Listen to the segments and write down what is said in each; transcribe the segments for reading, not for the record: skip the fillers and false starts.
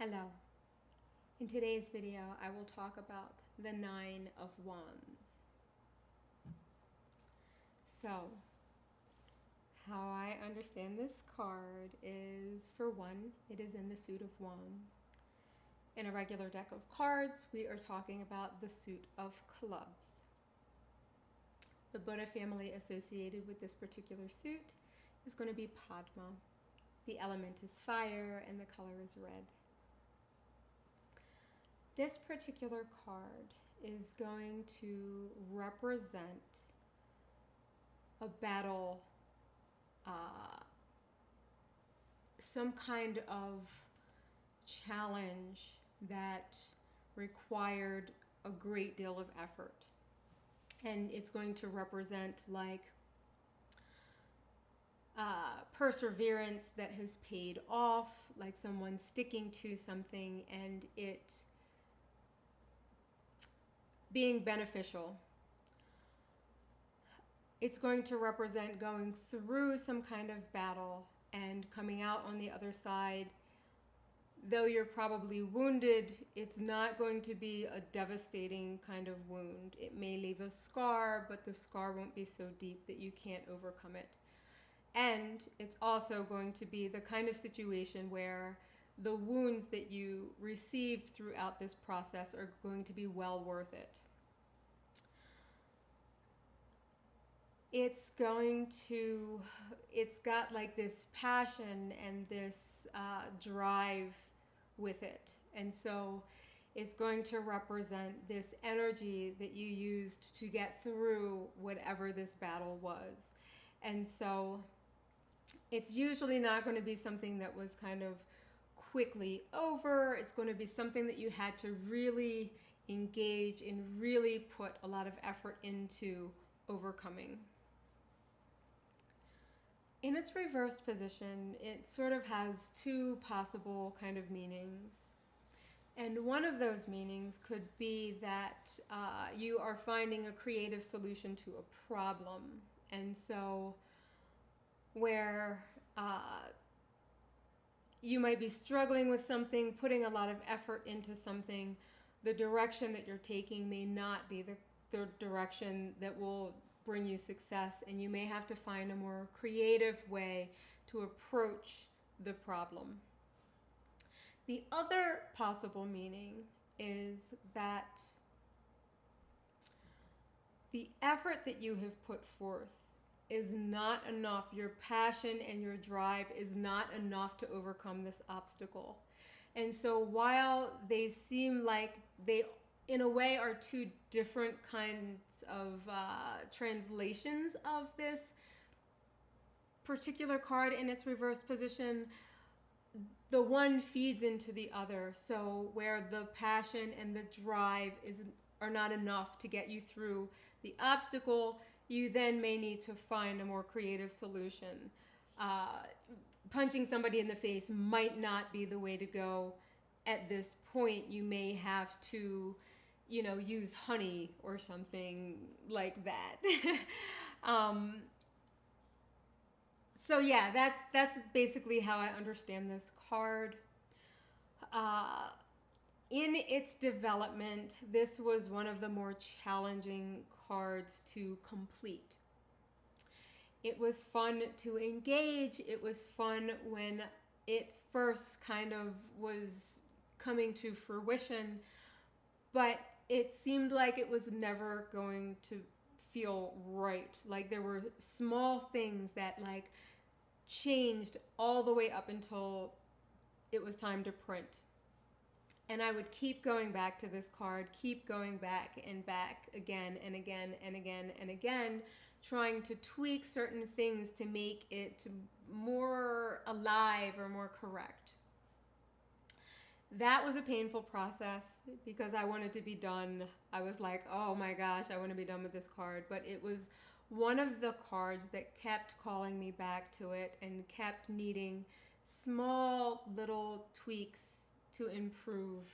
Hello. In today's video, I will talk about the Nine of Wands. So, how I understand this card is, for one, it is in the suit of wands. In a regular deck of cards, we are talking about the suit of clubs. The Buddha family associated with this particular suit is going to be Padma. The element is fire and the color is red. This particular card is going to represent a battle, some kind of challenge that required a great deal of effort. And it's going to represent like perseverance that has paid off, like someone sticking to something and it being beneficial. It's going to represent going through some kind of battle and coming out on the other side. Though you're probably wounded, it's not going to be a devastating kind of wound. It may leave a scar, but the scar won't be so deep that you can't overcome it. And it's also going to be the kind of situation where the wounds that you received throughout this process are going to be well worth it. It's got like this passion and this drive with it. And so it's going to represent this energy that you used to get through whatever this battle was. And so it's usually not going to be something that was kind of quickly over. It's going to be something that you had to really engage and really put a lot of effort into overcoming. In its reversed position, it sort of has two possible kind of meanings. And one of those meanings could be that you are finding a creative solution to a problem. And so where you might be struggling with something, putting a lot of effort into something, the direction that you're taking may not be the direction that will bring you success, and you may have to find a more creative way to approach the problem. The other possible meaning is that the effort that you have put forth is not enough. Your passion and your drive is not enough to overcome this obstacle. And so while they seem like they in a way are two different kinds of translations of this particular card in its reversed position, the one feeds into the other. So where the passion and the drive are not enough to get you through the obstacle, you then may need to find a more creative solution. Punching somebody in the face might not be the way to go at this point. You may have to use honey or something like that. So yeah, that's basically how I understand this card. In its development, this was one of the more challenging cards to complete. It was fun to engage. It was fun when it first kind of was coming to fruition, but it seemed like it was never going to feel right. Like there were small things that like changed all the way up until it was time to print. And I would keep going back to this card, keep going back and back again and again and again and again, trying to tweak certain things to make it more alive or more correct. That was a painful process because I wanted to be done. I was like, oh my gosh, I want to be done with this card. But it was one of the cards that kept calling me back to it and kept needing small little tweaks to improve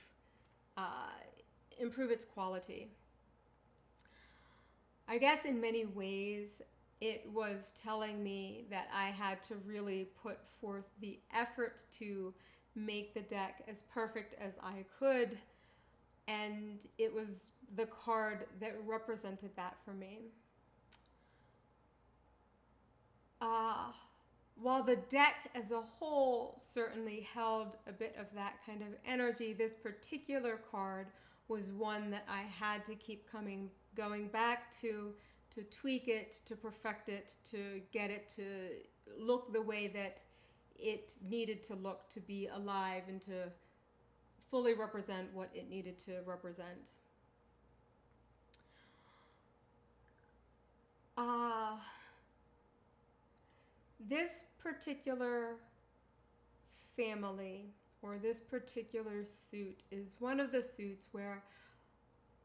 its quality. I guess in many ways it was telling me that I had to really put forth the effort to make the deck as perfect as I could, and it was the card that represented that for me. While the deck as a whole certainly held a bit of that kind of energy, this particular card was one that I had to keep going back to tweak it, to perfect it, to get it to look the way that it needed to look, to be alive and to fully represent what it needed to represent. This particular family or this particular suit is one of the suits where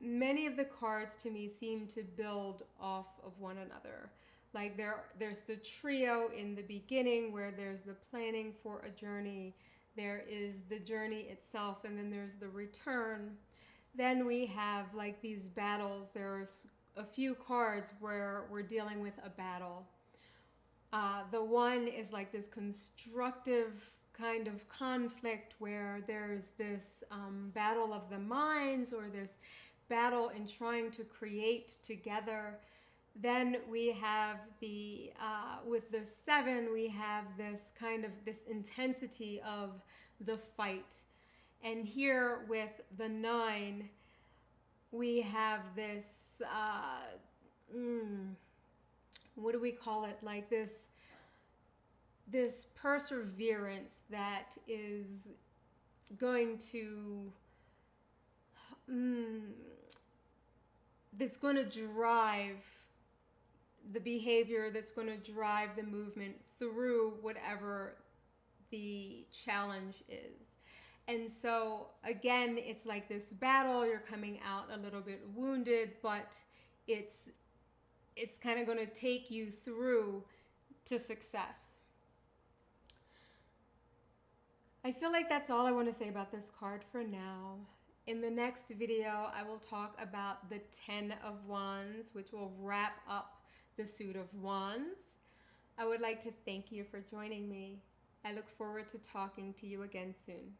many of the cards to me seem to build off of one another. Like there's the trio in the beginning where there's the planning for a journey, there is the journey itself, and then there's the return. Then we have like these battles. There's a few cards where we're dealing with a battle. The one is like this constructive kind of conflict where there's this battle of the minds, or this battle in trying to create together. Then we have with the 7, we have this kind of this intensity of the fight. And here with the 9, we have this, what do we call it? Like this perseverance that is going to, that's going to drive the behavior, that's going to drive the movement through whatever the challenge is. And so again, it's like this battle, you're coming out a little bit wounded, but it's kind of going to take you through to success. I feel like that's all I want to say about this card for now. In the next video, I will talk about the 10 of Wands, which will wrap up the suit of Wands. I would like to thank you for joining me. I look forward to talking to you again soon.